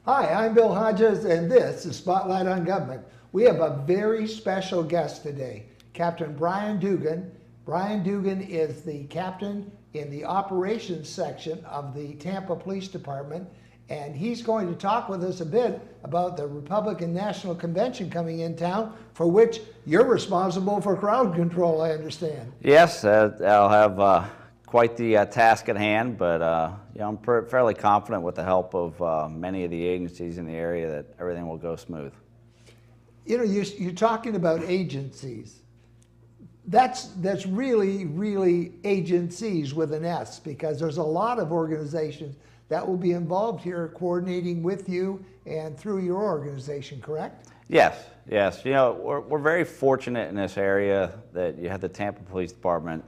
Hi, I'm Bill Hodges, and this is Spotlight on Government. We have a very special guest today, Captain Bryan Dugan. Bryan Dugan is the captain in the operations section of the Tampa Police Department, and he's going to talk with us a bit about the Republican National Convention coming in town, for which you're responsible for crowd control, I understand. Yes, I'll have quite the task at hand, but I'm fairly confident with the help of many of the agencies in the area that everything will go smooth. You know, you're talking about agencies. That's really agencies with an S, because there's a lot of organizations that will be involved here coordinating with you and through your organization, correct? Yes. You know, we're very fortunate in this area that you have the Tampa Police Department,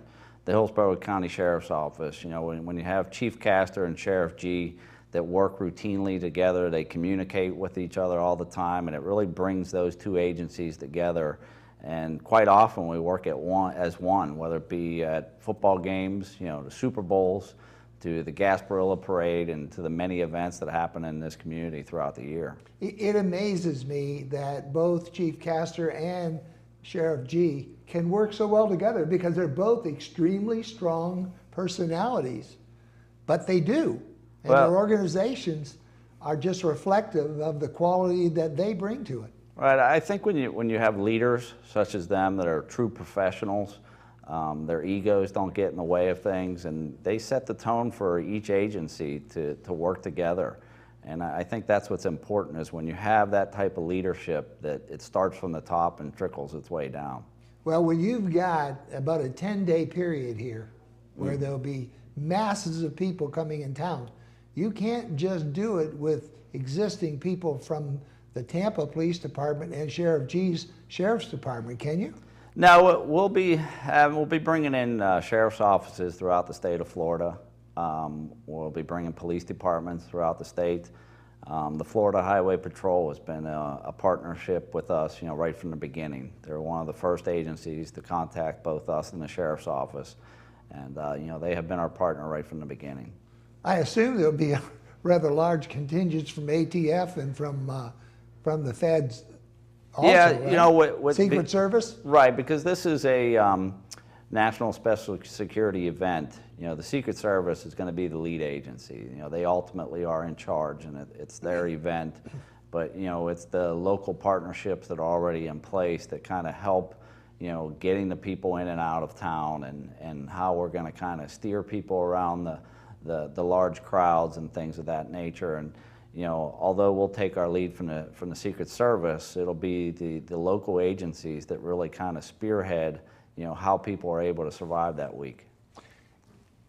the Hillsborough County Sheriff's Office. You know, when you have Chief Capt and Sheriff G that work routinely together, they communicate with each other all the time, and it really brings those two agencies together. And quite often we work as one, whether it be at football games, you know, the Super Bowls, to the Gasparilla Parade, and to the many events that happen in this community throughout the year. It amazes me that both Chief Castor and Sheriff G can work so well together, because they're both extremely strong personalities, but they do. And their organizations are just reflective of the quality that they bring to it. Right. I think when you have leaders such as them that are true professionals, their egos don't get in the way of things, and they set the tone for each agency to work together. And I think that's what's important, is when you have that type of leadership, that it starts from the top and trickles its way down. Well, when you've got about a 10-day period here where there'll be masses of people coming in town, you can't just do it with existing people from the Tampa Police Department and Sheriff G's Sheriff's Department, can you? No, we'll be bringing in sheriff's offices throughout the state of Florida. We'll be bringing police departments throughout the state. The Florida Highway Patrol has been a partnership with us, you know, right from the beginning. They're one of the first agencies to contact both us and the sheriff's office, and you know, they have been our partner right from the beginning. I assume there'll be a rather large contingents from ATF and from the feds. Also, yeah, right? You know, with Secret Service? Right, because this is a national special security event. You know, the Secret Service is going to be the lead agency. You know, they ultimately are in charge, and it's their event. But, you know, it's the local partnerships that are already in place that kind of help, you know, getting the people in and out of town, and how we're going to kind of steer people around the large crowds and things of that nature. And you know, although we'll take our lead from the Secret Service, it'll be the local agencies that really kind of spearhead, you know, how people are able to survive that week.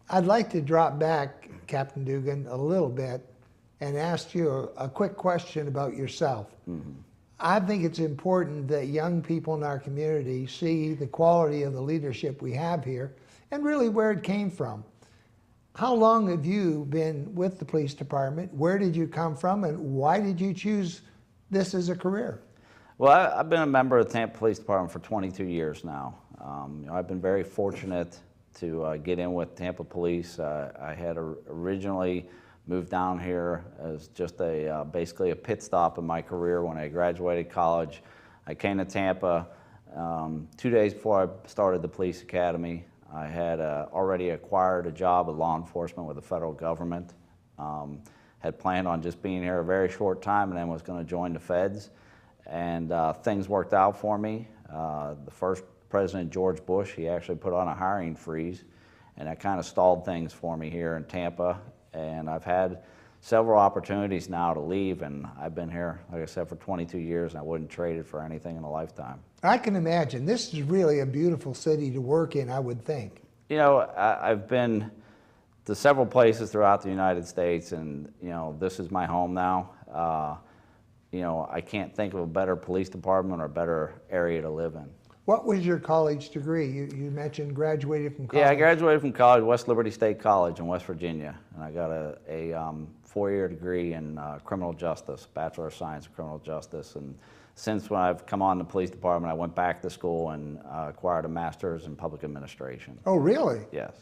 I'd like to drop back, Captain Dugan, a little bit and ask you a quick question about yourself. Mm-hmm. I think it's important that young people in our community see the quality of the leadership we have here and really where it came from. How long have you been with the police department? Where did you come from, and why did you choose this as a career? Well, I've been a member of the Tampa Police Department for 22 years now. You know, I've been very fortunate to get in with Tampa Police. I had originally moved down here as just basically a pit stop in my career. When I graduated college, I came to Tampa 2 days before I started the police academy. I had already acquired a job with law enforcement with the federal government. Had planned on just being here a very short time, and then was going to join the feds. And things worked out for me. The first President George Bush, he actually put on a hiring freeze, and that kind of stalled things for me here in Tampa. And I've had several opportunities now to leave, and I've been here, like I said, for 22 years, and I wouldn't trade it for anything in a lifetime. I can imagine. This is really a beautiful city to work in, I would think. You know, I've been to several places throughout the United States, and, you know, this is my home now. You know, I can't think of a better police department or a better area to live in. What was your college degree? You mentioned graduated from college. Yeah, I graduated from college, West Liberty State College in West Virginia, and I got a 4-year degree in criminal justice, Bachelor of Science in Criminal Justice. And since when I've come on the police department, I went back to school and acquired a master's in public administration. Oh, really? Yes.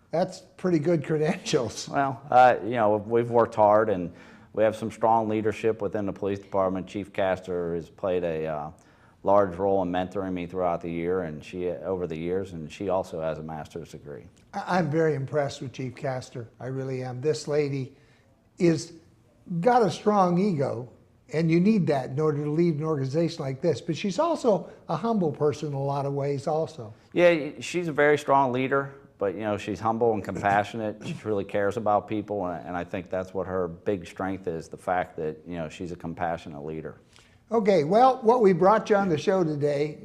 That's pretty good credentials. Well, you know, we've worked hard, and we have some strong leadership within the police department. Chief Castor has played a large role in mentoring me throughout the year, and over the years, and she also has a master's degree. I'm very impressed with Chief Castor. I really am. This lady is got a strong ego, and you need that in order to lead an organization like this. But she's also a humble person in a lot of ways also. Yeah, she's a very strong leader, but she's humble and compassionate. She really cares about people, and I think that's what her big strength is, the fact that she's a compassionate leader. Okay, well, what we brought you on the show today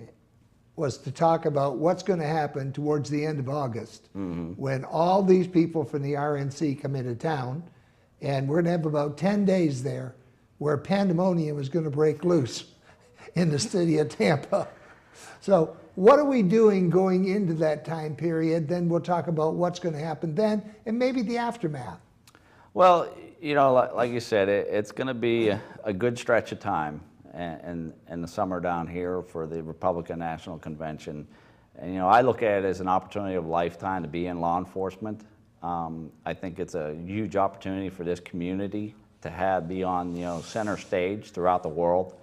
was to talk about what's going to happen towards the end of August when all these people from the RNC come into town, and we're going to have about 10 days there where pandemonium is going to break loose in the city of Tampa. So what are we doing going into that time period? Then we'll talk about what's going to happen then and maybe the aftermath. Well, like you said, it's going to be a good stretch of time in the summer down here for the Republican National Convention. And I look at it as an opportunity of a lifetime to be in law enforcement. I think it's a huge opportunity for this community to be on center stage throughout the world.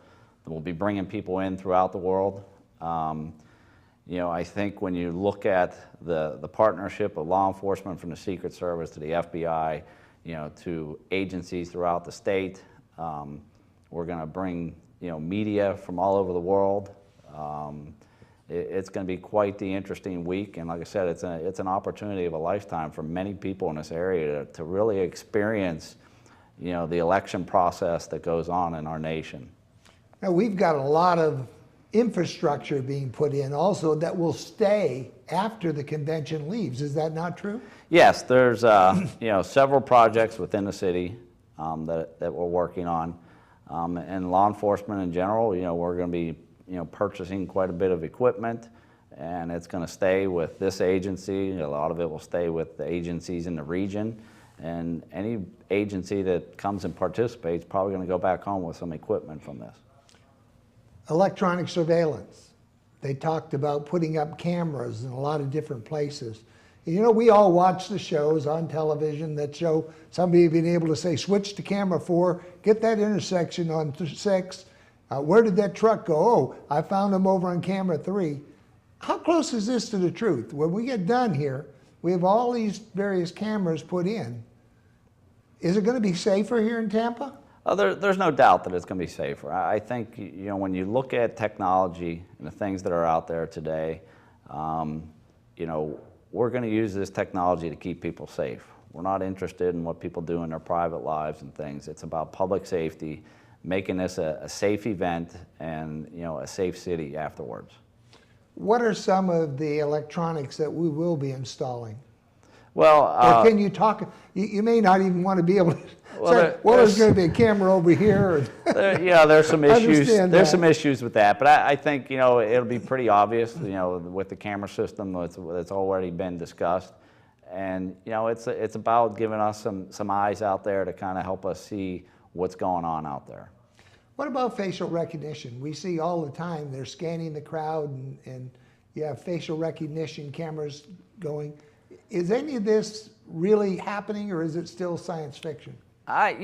We'll be bringing people in throughout the world. I think when you look at the partnership of law enforcement from the Secret Service to the FBI, to agencies throughout the state, we're going to bring media from all over the world. It's going to be quite the interesting week, and like I said, it's an opportunity of a lifetime for many people in this area to really experience the election process that goes on in our nation. Now, we've got a lot of infrastructure being put in also that will stay after the convention leaves. Is that not true? Yes, there's several projects within the city that we're working on. And law enforcement in general, we're going to be purchasing quite a bit of equipment, and it's going to stay with this agency. A lot of it will stay with the agencies in the region, and any agency that comes and participates is probably going to go back home with some equipment from this. Electronic surveillance. They talked about putting up cameras in a lot of different places. We all watch the shows on television that show somebody being able to say, switch to camera 4, get that intersection on 6. Where did that truck go? Oh, I found him over on camera 3. How close is this to the truth? When we get done here, we have all these various cameras put in. Is it going to be safer here in Tampa? There's no doubt that it's going to be safer. I think when you look at technology and the things that are out there today, we're going to use this technology to keep people safe. We're not interested in what people do in their private lives and things. It's about public safety, making this a safe event and a safe city afterwards. What are some of the electronics that we will be installing? Well, or can you talk? You may not even want to be able to say, well, there's going to be a camera over here. There's some issues. There's some issues with that, but I think it'll be pretty obvious. With the camera system that's already been discussed, and it's about giving us some eyes out there to kind of help us see what's going on out there. What about facial recognition? We see all the time they're scanning the crowd, and you have facial recognition cameras going. Is any of this really happening, or is it still science fiction? That's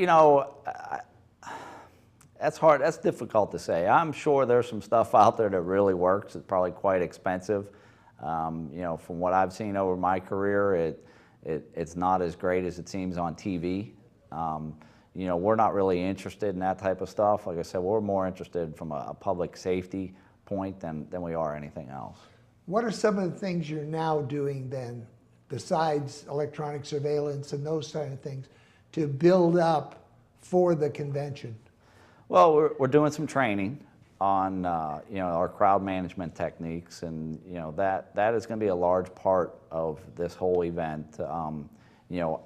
hard. That's difficult to say. I'm sure there's some stuff out there that really works. It's probably quite expensive. From what I've seen over my career, it's not as great as it seems on TV. We're not really interested in that type of stuff. Like I said, we're more interested from a public safety point than we are anything else. What are some of the things you're now doing then, besides electronic surveillance and those kind of things, to build up for the convention? Well, we're doing some training on our crowd management techniques, and that is going to be a large part of this whole event.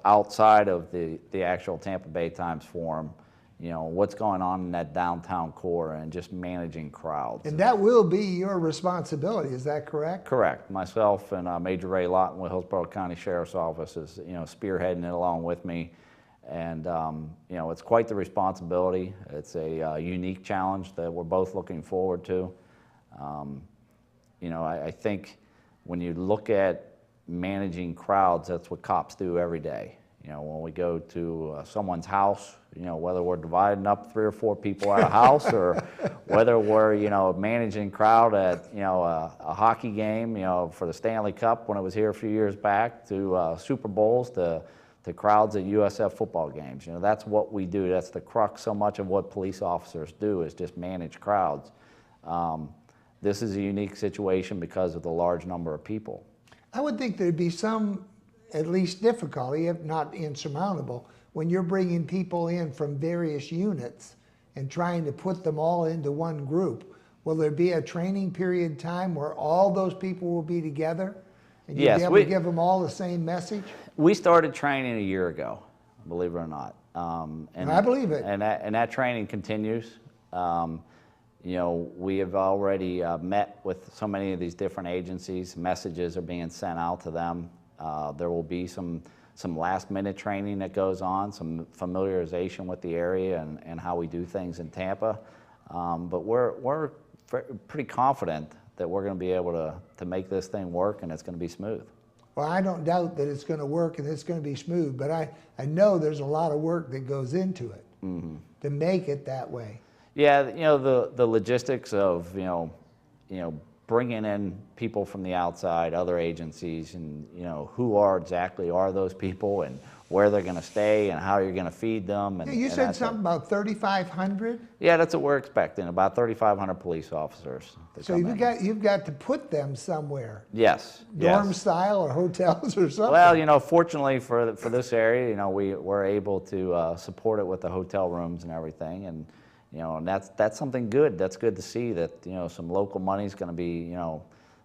Outside of the actual Tampa Bay Times Forum, what's going on in that downtown core and just managing crowds. And that will be your responsibility, is that correct? Correct. Myself and Major Ray Lawton with Hillsborough County Sheriff's Office is spearheading it along with me. And it's quite the responsibility. It's a unique challenge that we're both looking forward to. I think when you look at managing crowds, that's what cops do every day. You know, when we go to someone's house, you know, whether we're dividing up 3 or 4 people at a house, or whether we're, you know, managing crowd at, you know, a hockey game, you know, for the Stanley Cup when it was here a few years back, to Super Bowls, to crowds at USF football games. You know, that's what we do. That's the crux so much of what police officers do, is just manage crowds. This is a unique situation because of the large number of people. I would think there'd be some, at least difficulty, if not insurmountable, when you're bringing people in from various units and trying to put them all into one group. Will there be a training period time where all those people will be together? And you'll Yes, be able to give them all the same message? We started training a year ago, believe it or not. And I believe it. And that training continues. You know, we have already met with so many of these different agencies. Messages are being sent out to them. There will be some last-minute training that goes on, some familiarization with the area and how we do things in Tampa. But we're pretty confident that we're going to be able to make this thing work, and it's going to be smooth. Well, I don't doubt that it's going to work and it's going to be smooth, but I know there's a lot of work that goes into it to make it that way. Yeah, you know, the logistics of, you know, bringing in people from the outside, other agencies, and, you know, who exactly are those people and where they're going to stay and how you're going to feed them. And, Yeah, you said something about 3,500? Yeah, that's what we're expecting, about 3,500 police officers. So you've got to put them somewhere. Yes. Dorm yes. style or hotels or something? Well, you know, fortunately for this area, you know, we're able to support it with the hotel rooms and everything. And, you know, and that's something good. That's good to see that, you know, some local money is going to be, you know,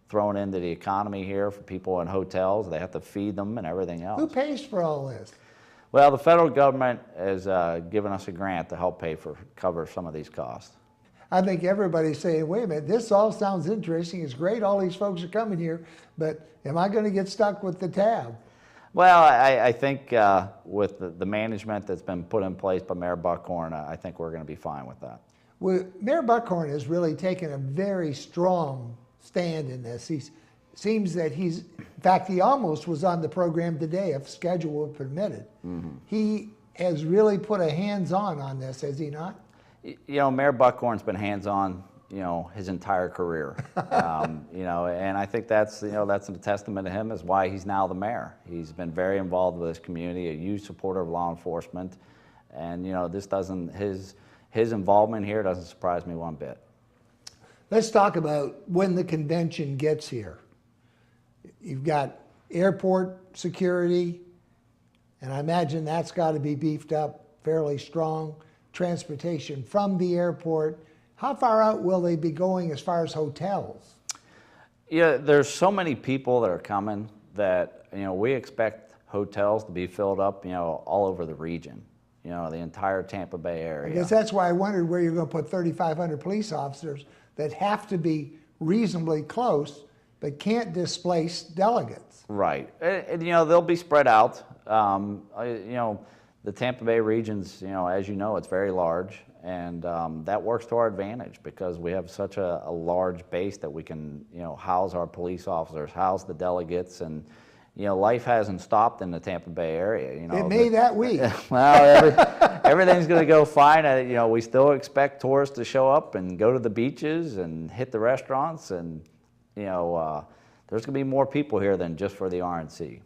thrown into the economy here for people in hotels. They have to feed them and everything else. Who pays for all this? Well, the federal government has given us a grant to help cover some of these costs. I think everybody's saying, wait a minute, this all sounds interesting. It's great all these folks are coming here, but am I going to get stuck with the tab? Well, I think with the management that's been put in place by Mayor Buckhorn, I think we're going to be fine with that. Well, Mayor Buckhorn has really taken a very strong stand in this. Seems that in fact, he almost was on the program today if schedule would permit it. He has really put a hands-on this, has he not? You know, Mayor Buckhorn's been hands-on, you know, his entire career. You know, and I think that's a testament to him, is why he's now the mayor. He's been very involved with his community, a huge supporter of law enforcement, and, you know, his involvement here doesn't surprise me one bit. Let's talk about when the convention gets here. You've got airport security, and I imagine that's got to be beefed up fairly strong. Transportation from the airport. How far out will they be going as far as hotels? Yeah, there's so many people that are coming that, you know, we expect hotels to be filled up, you know, all over the region, you know, the entire Tampa Bay area. I guess that's why I wondered where you're going to put 3,500 police officers that have to be reasonably close but can't displace delegates. Right. And, you know, they'll be spread out. You know, the Tampa Bay region's, you know, as you know, it's very large, and that works to our advantage because we have such a large base that we can, you know, house our police officers, house the delegates, and, you know, life hasn't stopped in the Tampa Bay area. You know, It may that week. Well, everything's going to go fine. You know, we still expect tourists to show up and go to the beaches and hit the restaurants, and, you know, there's going to be more people here than just for the RNC.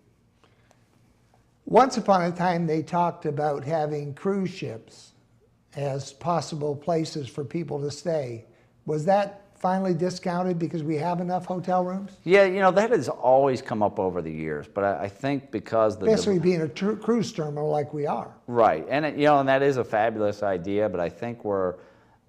Once upon a time, they talked about having cruise ships as possible places for people to stay. Was that finally discounted because we have enough hotel rooms? Yeah, you know, that has always come up over the years, but I think because especially being a cruise terminal like we are. Right, and you know, and that is a fabulous idea, but I think where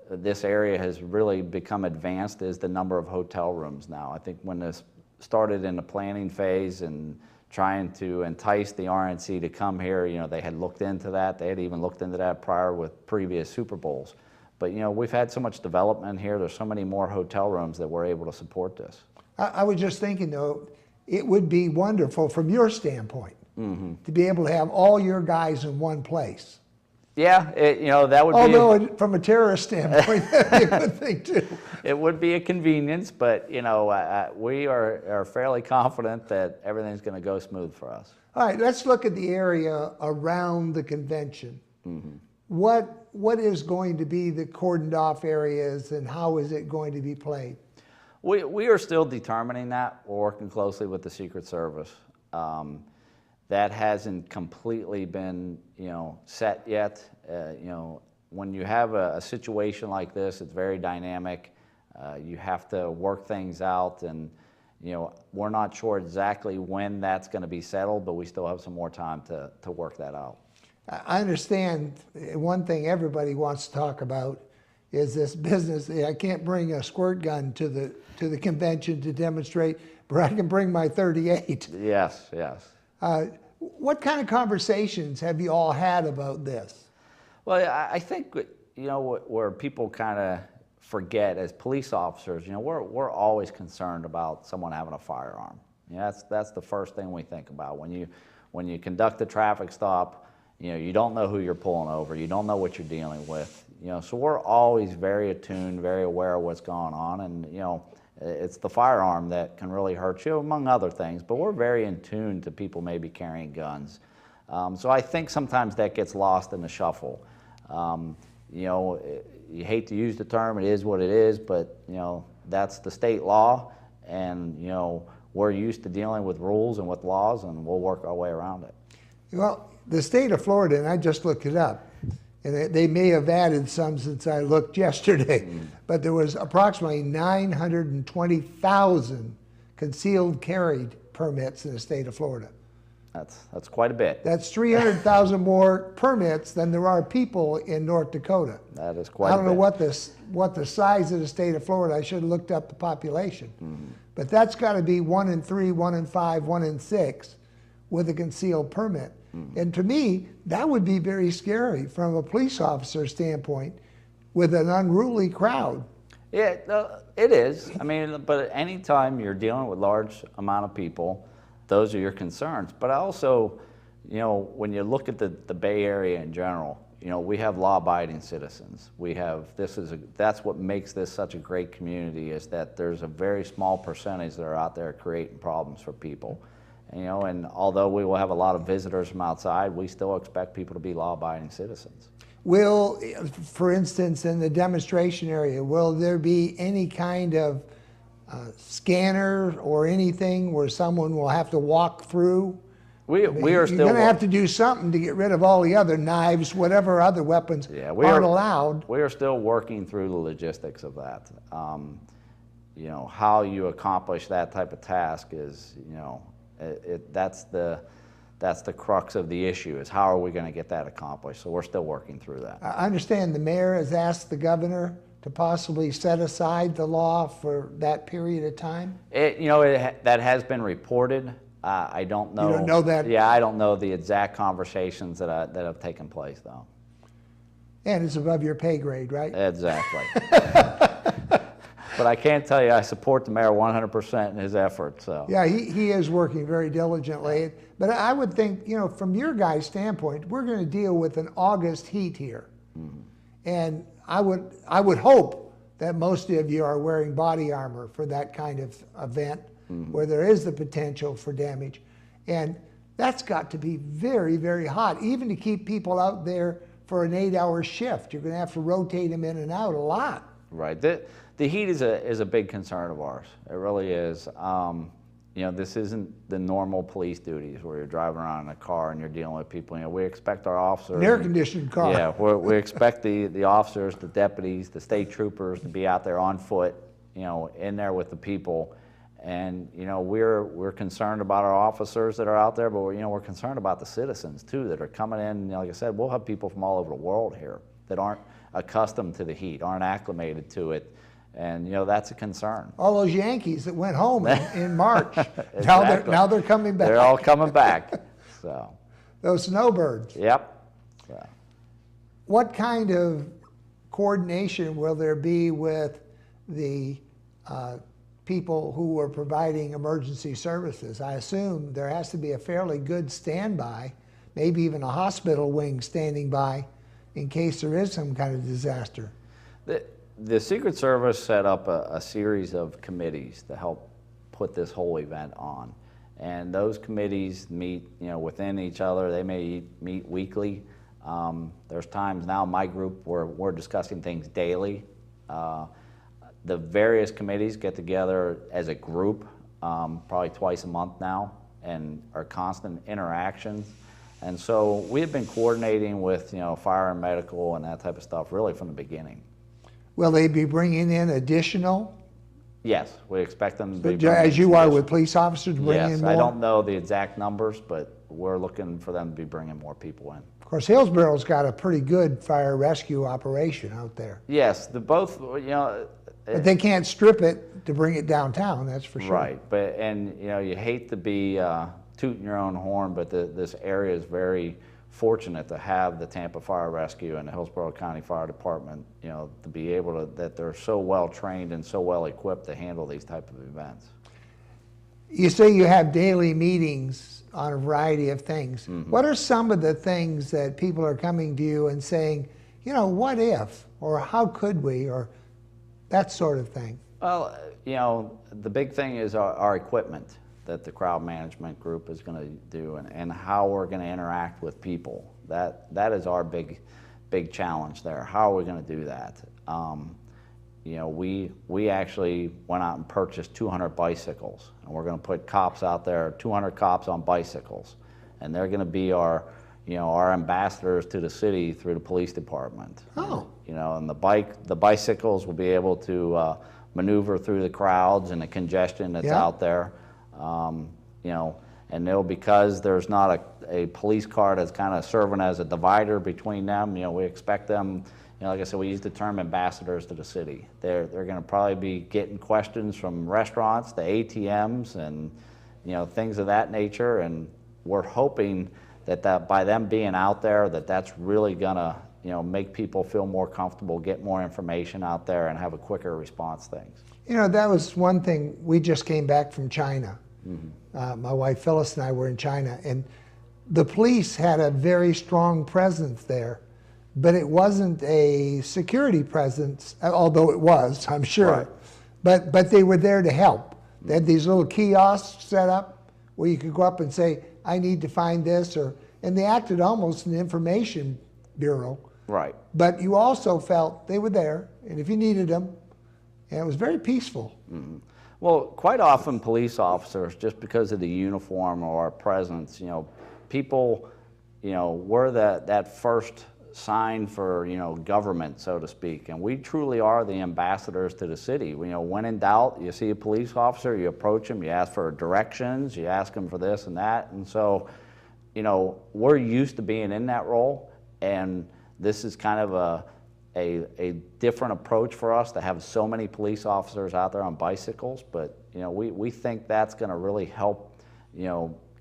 this area has really become advanced is the number of hotel rooms now. I think when this started in the planning phase and trying to entice the RNC to come here, you know, they had looked into that. They had even looked into that prior with previous Super Bowls. But, you know, we've had so much development here. There's so many more hotel rooms that we're able to support this. I was just thinking, though, it would be wonderful from your standpoint to be able to have all your guys in one place. Yeah, that would be. Although from a terrorist standpoint, that'd be a good thing too. It would be a convenience, but we are fairly confident that everything's going to go smooth for us. All right, let's look at the area around the convention. Mm-hmm. What is going to be the cordoned off areas, and how is it going to be played? We are still determining that. We're working closely with the Secret Service. That hasn't completely been, set yet. When you have a situation like this, it's very dynamic. You have to work things out, and we're not sure exactly when that's going to be settled, but we still have some more time to work that out. I understand one thing everybody wants to talk about is this business. I can't bring a squirt gun to the convention to demonstrate, but I can bring my .38. Yes. What kind of conversations have you all had about this? Well, I think where people kind of forget as police officers, we're always concerned about someone having a firearm. That's the first thing we think about when you conduct a traffic stop. You don't know who you're pulling over. You don't know what you're dealing with. So we're always very attuned, very aware of what's going on, and it's the firearm that can really hurt you, among other things. But we're very in tune to people maybe carrying guns. So I think sometimes that gets lost in the shuffle. You hate to use the term, it is what it is, but that's the state law, and we're used to dealing with rules and with laws, and we'll work our way around it. Well, the state of Florida, and I just looked it up, and they may have added some since I looked yesterday, but there was approximately 920,000 concealed carry permits in the state of Florida. That's quite a bit. That's 300,000 more permits than there are people in North Dakota. That is quite a bit. I don't know what the size of the state of Florida. I should have looked up the population. But that's got to be 1 in 3, 1 in 5, 1 in 6 with a concealed permit. And to me, that would be very scary from a police officer standpoint with an unruly crowd. Yeah, it is. I mean, but anytime you're dealing with large amount of people, those are your concerns. But I also, when you look at the Bay Area in general, we have law-abiding citizens. That's what makes this such a great community, is that there's a very small percentage that are out there creating problems for people. And although we will have a lot of visitors from outside, we still expect people to be law-abiding citizens. Will, for instance, in the demonstration area, will there be any kind of scanner or anything where someone will have to walk through? We are still. You're going to have to do something to get rid of all the other knives, whatever other weapons aren't allowed. We are still working through the logistics of that. How you accomplish that type of task is, that's the crux of the issue, is how are we going to get that accomplished? So we're still working through that. I understand the mayor has asked the governor to possibly set aside the law for that period of time. That has been reported. I don't know. You don't know that? Yeah, I don't know the exact conversations that have taken place, though. And it's above your pay grade, right? Exactly. But I can't tell you I support the mayor 100% in his efforts. So. Yeah, he is working very diligently. But I would think, from your guys' standpoint, we're going to deal with an August heat here. And I would hope that most of you are wearing body armor for that kind of event where there is the potential for damage. And that's got to be very, very hot, even to keep people out there for an 8-hour shift. You're going to have to rotate them in and out a lot. Right. The heat is a big concern of ours. It really is. This isn't the normal police duties where you're driving around in a car and you're dealing with people. We expect our officers. An air-conditioned car. Yeah, we expect the officers, the deputies, the state troopers to be out there on foot, in there with the people. And we're concerned about our officers that are out there, but we're concerned about the citizens too that are coming in. Like I said, we'll have people from all over the world here that aren't accustomed to the heat, aren't acclimated to it. And that's a concern. All those Yankees that went home in March, Exactly. now they're coming back. They're all coming back. So those snowbirds. Yep. So. What kind of coordination will there be with the people who are providing emergency services? I assume there has to be a fairly good standby, maybe even a hospital wing standing by in case there is some kind of disaster? The Secret Service set up a series of committees to help put this whole event on. And those committees meet, within each other. They may meet weekly. There's times now in my group where we're discussing things daily. The various committees get together as a group probably twice a month now and are constant interactions. And so we've been coordinating with, fire and medical and that type of stuff really from the beginning. Will they be bringing in additional? Yes, we expect them to be As you are with police officers, bringing in more? Yes, I don't know the exact numbers, but we're looking for them to be bringing more people in. Of course, Hillsboro's got a pretty good fire rescue operation out there. Yes, both, But they can't strip it to bring it downtown, that's for sure. Right, but you hate to be tooting your own horn, but this area is very fortunate to have the Tampa Fire Rescue and the Hillsborough County Fire Department, to be able to, that they're so well trained and so well equipped to handle these type of events. You say you have daily meetings on a variety of things. Mm-hmm. What are some of the things that people are coming to you and saying, what if, or how could we, or that sort of thing? Well, the big thing is our equipment that the crowd management group is going to do, and how we're going to interact with people. That is our big challenge there. How are we going to do that? We actually went out and purchased 200 bicycles, and we're going to put cops out there, 200 cops on bicycles, and they're going to be our ambassadors to the city through the police department. Oh. And the bicycles will be able to maneuver through the crowds and the congestion that's out there. And because there's not a police car that's kind of serving as a divider between them, we expect them, like I said, we use the term ambassadors to the city. They're going to probably be getting questions from restaurants, the ATMs, and things of that nature. And we're hoping that by them being out there, that's really going to make people feel more comfortable, get more information out there, and have a quicker response to things. That was one thing. We just came back from China. Mm-hmm. My wife Phyllis and I were in China, and the police had a very strong presence there, but it wasn't a security presence, although it was, I'm sure. Right. But they were there to help. They had these little kiosks set up where you could go up and say, I need to find this, and they acted almost an information bureau. Right. But you also felt they were there, and if you needed them, and it was very peaceful. Mm-hmm. Well, quite often police officers, just because of the uniform or our presence, people, we're that first sign for, government, so to speak. And we truly are the ambassadors to the city. When in doubt, you see a police officer, you approach them, you ask for directions, you ask them for this and that. And so, we're used to being in that role, and this is kind of a different approach for us to have so many police officers out there on bicycles, but we think that's going to really help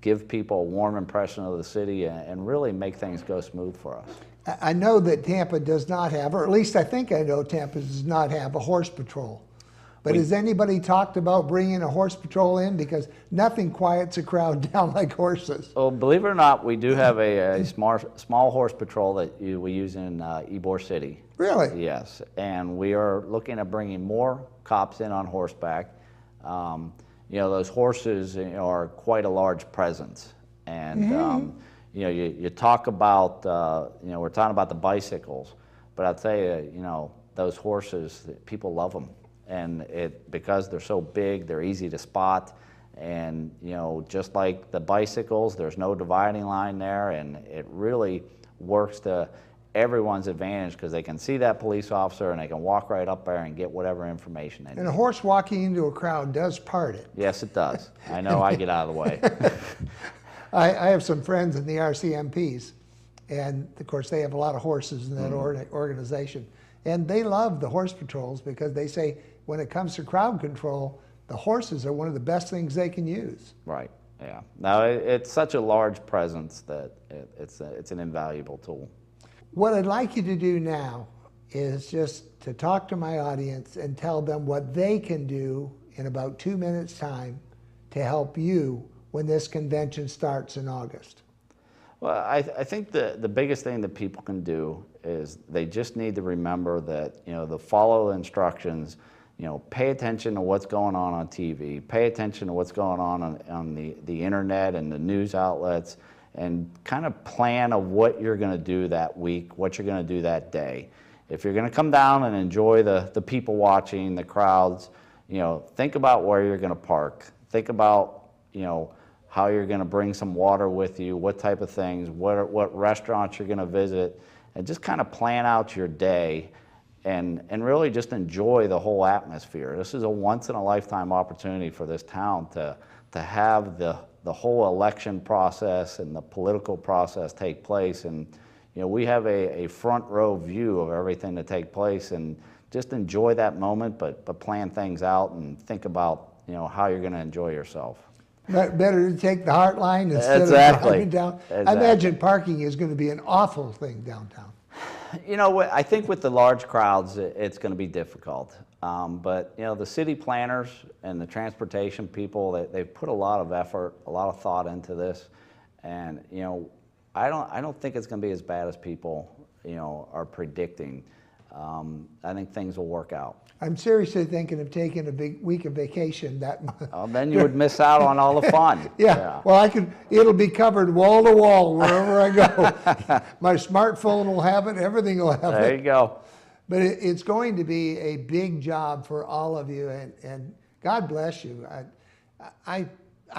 give people a warm impression of the city and really make things go smooth for us. I know that Tampa does not have, or at least I think I know Tampa does not have a horse patrol. But has anybody talked about bringing a horse patrol in? Because nothing quiets a crowd down like horses. Well, believe it or not, we do have a small horse patrol that we use in Ybor City. Really? Yes, and we are looking at bringing more cops in on horseback. Those horses are quite a large presence. And, you talk about, we're talking about the bicycles, but I'll tell you, those horses, people love them. And because they're so big, they're easy to spot, and just like the bicycles, there's no dividing line there, and it really works to everyone's advantage because they can see that police officer and they can walk right up there and get whatever information they need. And a horse walking into a crowd does part it. Yes, it does. I know. I get out of the way. I have some friends in the RCMPs, and of course they have a lot of horses in that organization, and they love the horse patrols because they say when it comes to crowd control, the horses are one of the best things they can use. Right. Yeah. Now it's such a large presence that it's an invaluable tool. What I'd like you to do now is just to talk to my audience and tell them what they can do in about 2 minutes' time to help you when this convention starts in August. Well, I think the biggest thing that people can do is they just need to remember that, to follow the instructions, pay attention to what's going on TV, pay attention to what's going on the internet and the news outlets, and kind of plan of what you're going to do that week, what you're going to do that day. If you're going to come down and enjoy the people watching, the crowds, think about where you're going to park. Think about, how you're going to bring some water with you, what type of things, what restaurants you're going to visit, and just kind of plan out your day and really just enjoy the whole atmosphere. This is a once-in-a-lifetime opportunity for this town to have the whole election process and the political process take place. And we have a front row view of everything to take place, and just enjoy that moment, but plan things out and think about how you're going to enjoy yourself. Better to take the Heartline instead of driving down. I imagine parking is going to be an awful thing downtown. I think with the large crowds, it's going to be difficult. But the city planners and the transportation people, they've put a lot of effort, a lot of thought into this, and I don't think it's going to be as bad as people are predicting. I think things will work out. I'm seriously thinking of taking a big week of vacation that month. Well, then you would miss out on all the fun. Yeah. Well, it'll be covered wall to wall wherever I go. My smartphone will have it, everything will have it. There you go. But it's going to be a big job for all of you, and God bless you. I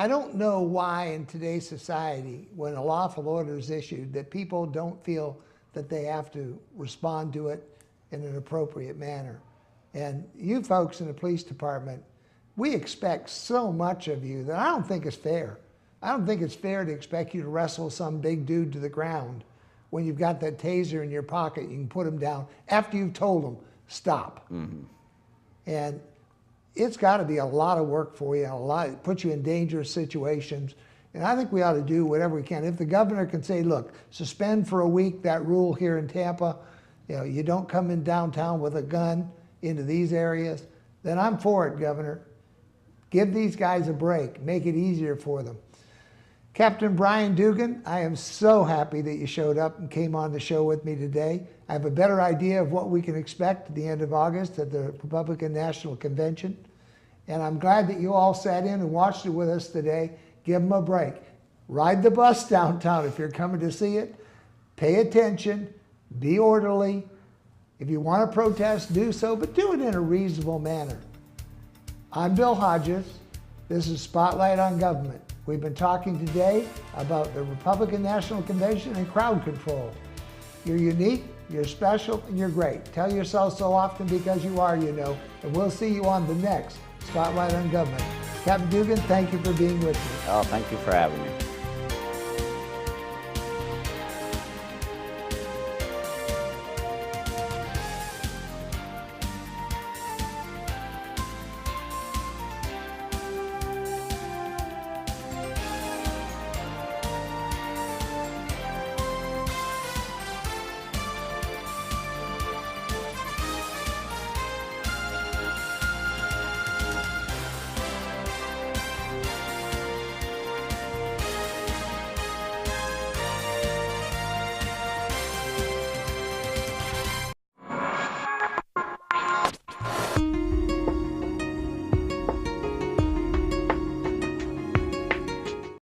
don't know why in today's society, when a lawful order is issued, that people don't feel that they have to respond to it in an appropriate manner. And you folks in the police department, we expect so much of you that I don't think it's fair. I don't think it's fair to expect you to wrestle some big dude to the ground when you've got that taser in your pocket. You can put him down after you've told him, stop. Mm-hmm. And it's got to be a lot of work for you, it puts you in dangerous situations. And I think we ought to do whatever we can. If the governor can say, look, suspend for a week that rule here in Tampa, you don't come in downtown with a gun into these areas, then I'm for it, Governor. Give these guys a break. Make it easier for them. Captain Bryan Dugan, I am so happy that you showed up and came on the show with me today. I have a better idea of what we can expect at the end of August at the Republican National Convention. And I'm glad that you all sat in and watched it with us today. Give them a break. Ride the bus downtown if you're coming to see it. Pay attention. Be orderly. If you want to protest, do so, but do it in a reasonable manner. I'm Bill Hodges. This is Spotlight on Government. We've been talking today about the Republican National Convention and crowd control. You're unique, you're special, and you're great. Tell yourself so often because you are, and we'll see you on the next Spotlight on Government. Captain Dugan, thank you for being with me. Oh, thank you for having me.